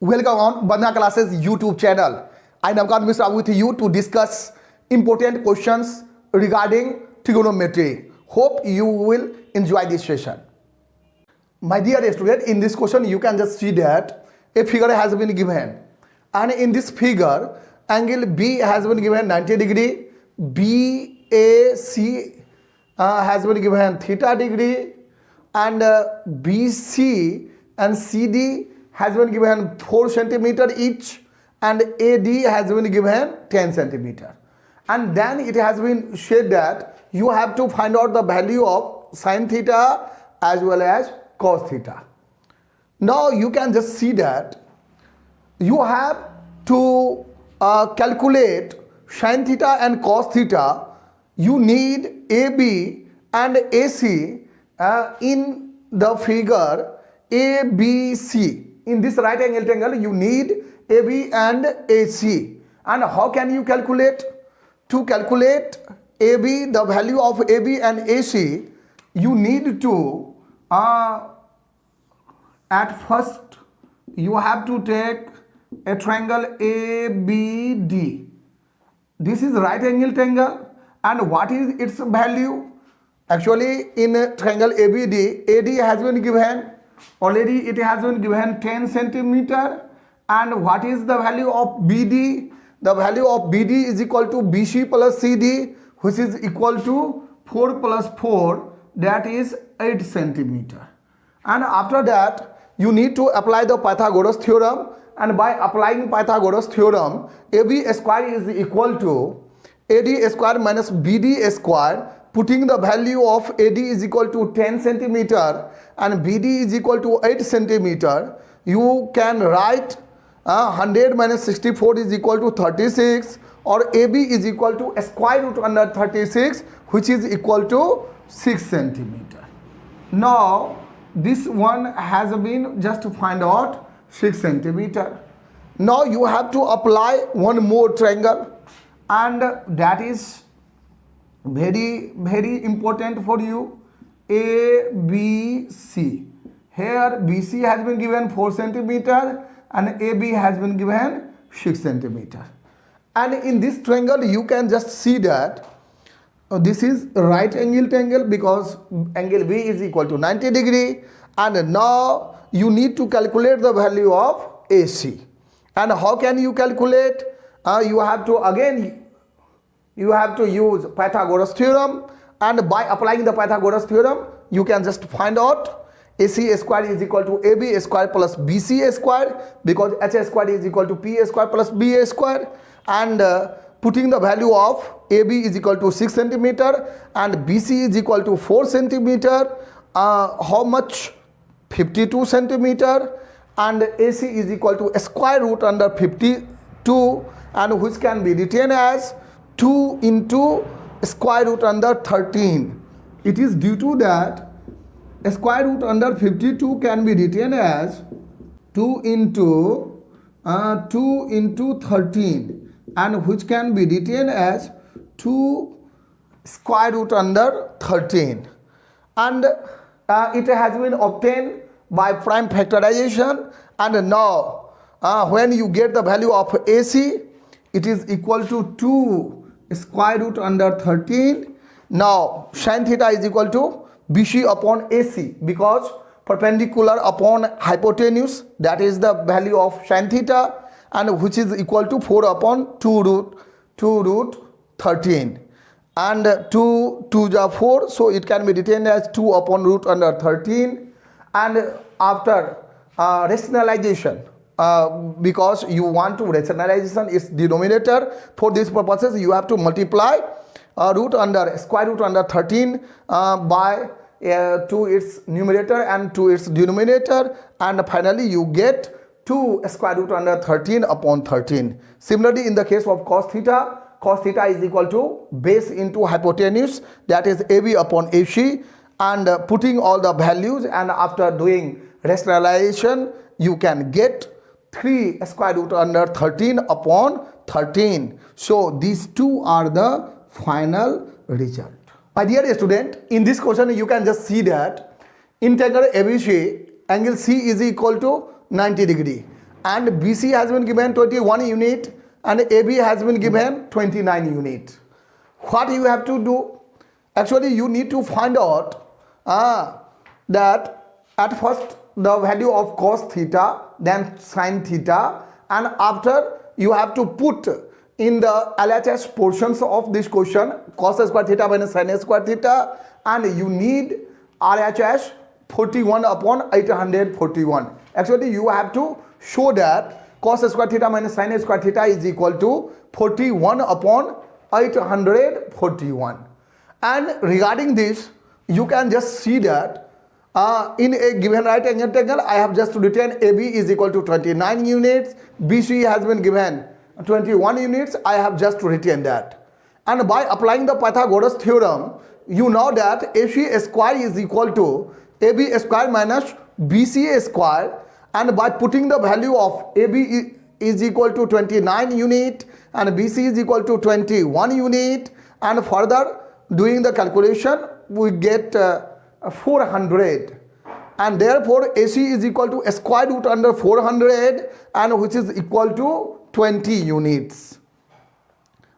Welcome on Bandha Classes YouTube channel. I am Navkant Mishra with you to discuss important questions regarding trigonometry. Hope you will enjoy this session. My dear student, in this question you can just see that a figure has been given, and in this figure angle B has been given 90 degree, BAC has been given theta degree, and BC and CD has been given 4 centimeter each, and AD has been given 10 centimeter. And then it has been said that you have to find out the value of sin theta as well as cos theta. Now you can just see that you have to calculate sin theta and cos theta. You need AB and AC in the figure ABC. In this right angle triangle you need AB and AC. And how can you calculate? To calculate AB, the value of AB and AC, you need to at first you have to take a triangle ABD. This is right angle triangle, and what is its value? Actually in a triangle ABD, AD has been given already, it has been given 10 centimeter. And what is the value of BD? The value of BD is equal to BC plus CD, which is equal to 4 plus 4, that is 8 centimeter. And after that you need to apply the Pythagoras theorem, and by applying Pythagoras theorem, AB square is equal to AD square minus BD square. Putting the value of AD is equal to 10 centimeter and BD is equal to 8 centimeter, you can write 100 minus 64 is equal to 36, or AB is equal to square root under 36, which is equal to 6 centimeter. Now this one has been just to find out 6 centimeter. Now you have to apply one more triangle, and that is very important for you, ABC. Here BC has been given 4 centimeter and AB has been given 6 centimeter. And in this triangle you can just see that this is right angle triangle because angle B is equal to 90 degree, and now you need to calculate the value of AC. And how can you calculate? You have to use Pythagoras theorem, and by applying the Pythagoras theorem you can just find out AC square is equal to AB square plus BC square, because H square is equal to P square plus B square. And putting the value of AB is equal to 6 centimeter and BC is equal to 4 centimeter, how much? 52 centimeter, and AC is equal to square root under 52, and which can be written as 2 into square root under 13. It is due to that square root under 52 can be written as 2 into 13, and which can be written as 2 square root under 13. And it has been obtained by prime factorization. And now when you get the value of AC, it is equal to 2 square root under 13. Now sin theta is equal to BC upon AC, because perpendicular upon hypotenuse, that is the value of sin theta, and which is equal to 4 upon 2 root 13, and 2 is 4, so it can be written as 2 upon root under 13. And after rationalization, because you want to rationalization its denominator, for these purposes you have to multiply square root under 13 by to its numerator and to its denominator, and finally you get 2 square root under 13 upon 13. Similarly, in the case of cos theta is equal to base into hypotenuse, that is AB upon AC, and putting all the values, and after doing rationalization you can get 3 square root under 13 upon 13. So these two are the final result. My dear student, in this question you can just see that in triangle ABC, angle C is equal to 90 degree, and BC has been given 21 unit and AB has been given 29 unit. What you have to do? Actually, you need to find out that at first the value of cos theta, then sin theta, and after you have to put in the LHS portions of this question cos square theta minus sin square theta, and you need RHS 41 upon 841. Actually, you have to show that cos square theta minus sin square theta is equal to 41 upon 841. And regarding this, you can just see that in a given right angle triangle, I have just written AB is equal to 29 units, BC has been given 21 units, I have just written that. And by applying the Pythagoras theorem, you know that AC square is equal to AB square minus BC square, and by putting the value of AB is equal to 29 unit and BC is equal to 21 unit, and further doing the calculation we get 400, and therefore AC is equal to square root under 400, and which is equal to 20 units.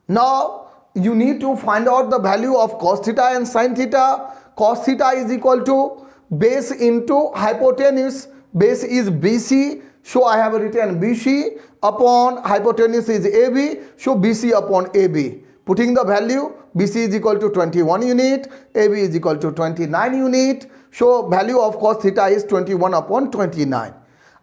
Now you need to find out the value of cos theta and sin theta. Cos theta is equal to base into hypotenuse. Base is BC, so I have written BC upon hypotenuse is AB, so BC upon AB. Putting the value, BC is equal to 21 unit, AB is equal to 29 unit, so value of cos theta is 21 upon 29.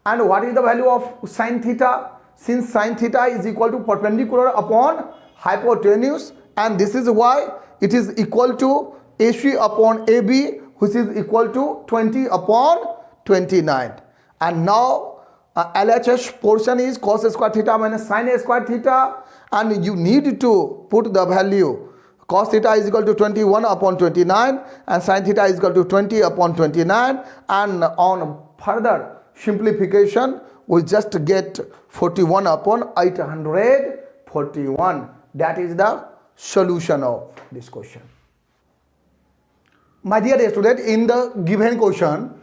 And what is the value of sin theta? Since sin theta is equal to perpendicular upon hypotenuse, and this is why it is equal to AC upon AB, which is equal to 20 upon 29. And now LHS portion is cos square theta minus sin square theta, and you need to put the value cos theta is equal to 21 upon 29 and sin theta is equal to 20 upon 29, and on further simplification we just get 41 upon 841. That is the solution of this question. My dear student, in the given question,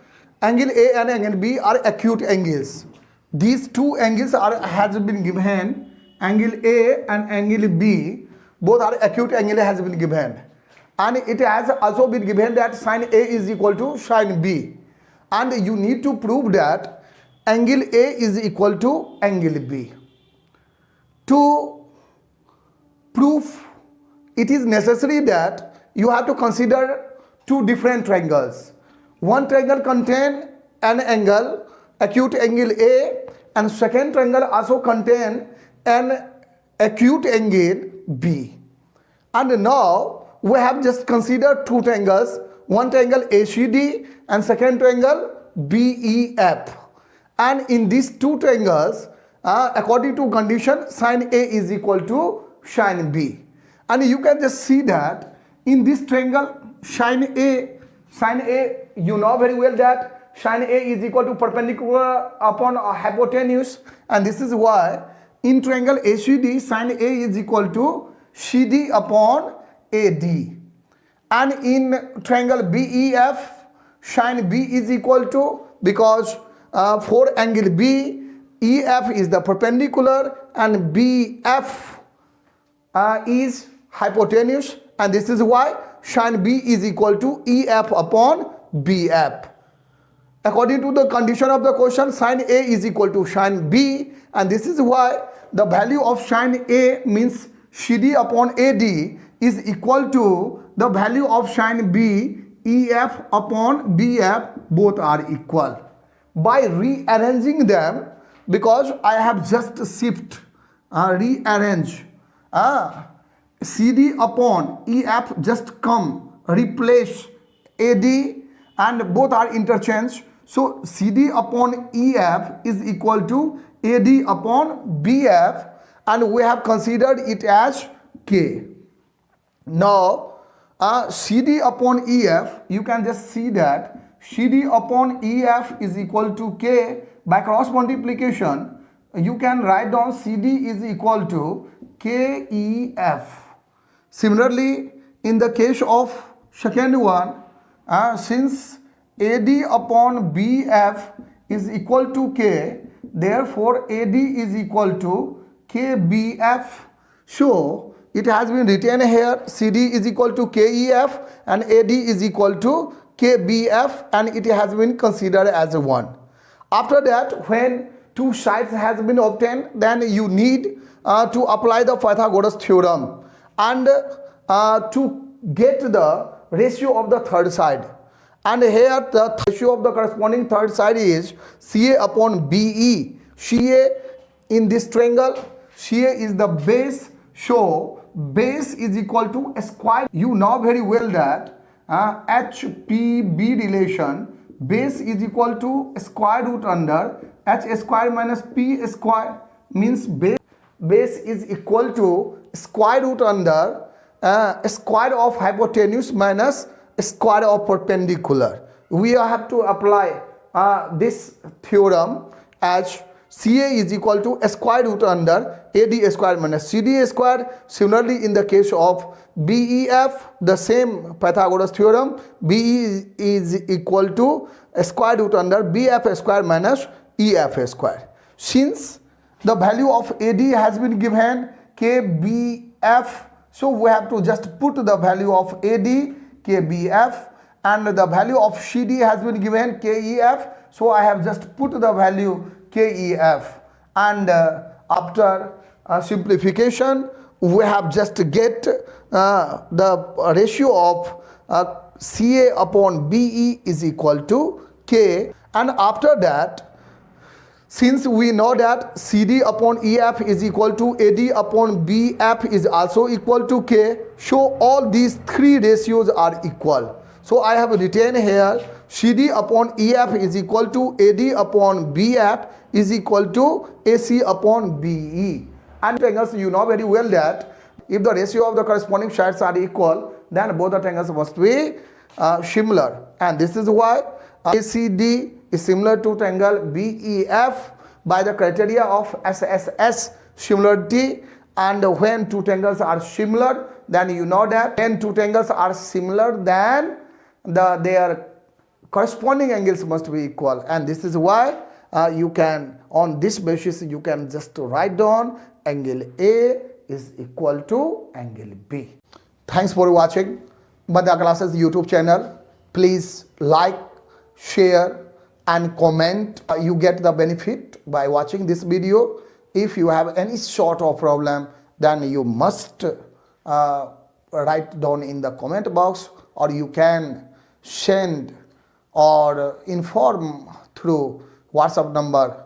angle A and angle B are acute angles. These two angles has been given, angle A and angle B, both are acute angle has been given, and it has also been given that sin A is equal to sin B, and you need to prove that angle A is equal to angle B. To prove it is necessary that you have to consider two different triangles. One triangle contain an angle, acute angle A, and second triangle also contain an acute angle B. And now we have just considered two triangles, one triangle ACD and second triangle BEF. And in these two triangles, according to condition, sin A is equal to sin B. And you can just see that in this triangle sin A, you know very well that sin A is equal to perpendicular upon a hypotenuse, and this is why in triangle ACD sin A is equal to CD upon AD, and in triangle BEF sin B is equal to, because for angle B, EF is the perpendicular and BF is hypotenuse, and this is why sin B is equal to EF upon BF. According to the condition of the question, sin A is equal to sin B, and this is why the value of sin A means CD upon AD is equal to the value of sin B, EF upon BF, both are equal. By rearranging them, because I have just shift, rearrange, CD upon EF just come, replace AD, and both are interchanged. So CD upon EF is equal to AD upon BF, and we have considered it as K. Now CD upon EF, you can just see that CD upon EF is equal to K. By cross multiplication, you can write down CD is equal to KEF. Similarly, in the case of second one, since AD upon BF is equal to K, therefore AD is equal to KBF. So it has been written here CD is equal to KEF and AD is equal to KBF, and it has been considered as a 1. After that, when two sides has been obtained, then you need to apply the Pythagoras theorem and to get the ratio of the third side. And here the ratio of the corresponding third side is CA upon BE. CA in this triangle, CA is the base, so base is equal to a square. You know very well that HPB relation, base is equal to square root under H square minus P square, means base is equal to square root under square of hypotenuse minus square of perpendicular. We have to apply this theorem as CA is equal to square root under AD square minus CD square. Similarly, in the case of BEF, the same Pythagoras theorem, BE is equal to square root under BF square minus EF square. Since the value of AD has been given KBF, so we have to just put the value of AD KBF, and the value of CD has been given KEF, so I have just put the value KEF, and after simplification we have just to get the ratio of CA upon BE is equal to K, and after that, since we know that CD upon EF is equal to AD upon BF is also equal to K, so all these three ratios are equal. So I have written here CD upon EF is equal to AD upon BF is equal to AC upon BE. And triangles, you know very well that if the ratio of the corresponding sides are equal, then both the triangles must be similar. And this is why ACD is similar to triangle BEF by the criteria of SSS similarity. And when two triangles are similar, then you know that when two triangles are similar, then their corresponding angles must be equal. And this is why you can, on this basis, you can just write down angle A is equal to angle B. Thanks for watching Badya Classes YouTube channel. Please like, share and comment. You get the benefit by watching this video. If you have any sort of problem, then you must write down in the comment box, or you can send or inform through WhatsApp number